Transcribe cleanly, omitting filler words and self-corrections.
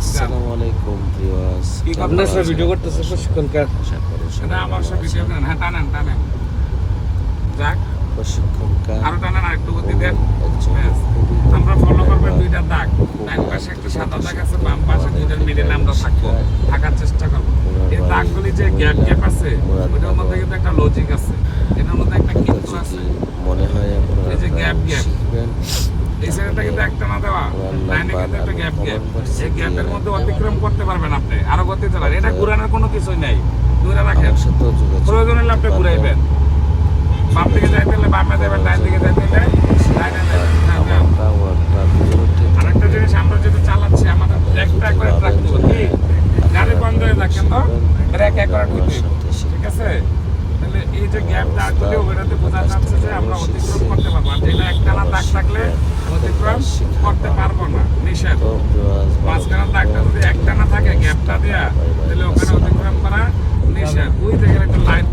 আসসালামু আলাইকুম ভিউয়ার্স, আপনার সব ভিডিও করতেছে প্রশিক্ষণকার। আশা করি সবাই আমার সব ভিডিও করেন। হ্যাঁ, টানেন যাক, প্রশিক্ষণকার আরো টানেন, আর একটু গতি দেন। একজন ব্যাস। আমরা ফলো করবেন দুইটা দাগ, ডান পাশে একটা সাদা দাগ আছে, বাম পাশে দুইটার মিডিলে আমরা থাকবো, থাকার চেষ্টা করবো। এই দাগগুলি যে গ্যাপ আছে, ওটার মধ্যে কিন্তু একটা লজিক আছে, এটার মধ্যে একটা কিন্তু আছে। মনে হয় আপনারা এই যে গ্যাপ শিখবেন। এই সাইডটা কিন্তু একটা না দেওয়া, লাইনে কিন্তু একটা গ্যাপ। এই গ্যাপের মধ্যে অতিক্রম করতে পারবেন আপনি, আরো গতি চালান। এটা ঘুরানোর কোনো কিছুই নাই, দূরে রাখেন। প্রয়োজন হলে আপনি ঘুরাইবেন, বাম দিকে যাইতে হলে বামে দেবেন, ডান দিকে যাইতে হলে ডাইনে দেবেন। আরেকটা জিনিস, আমরা যেটা চালাচ্ছি আমাদের ব্রেকটা একবারে রাখতে হবে। কি গাড়ি বন্ধ হয়ে যাক কিন্তু ব্রেক একবারে ঢুকতে, ঠিক আছে? তাহলে এই যে গ্যাপ দাগ দিলে ওইটাতে বোঝা যাচ্ছে যে আমরা অতিক্রম করতে পারবো। আর যেটা একটানা দাগ থাকলে অতিক্রম করতে পারবো না, নিষেধ। মাঝখানে দাগটা যদি একটানা থাকে গ্যাপটা দেয়া, তাহলে ওখানে অতিক্রম করা নিষেধ। ওই জায়গায় একটা লাইন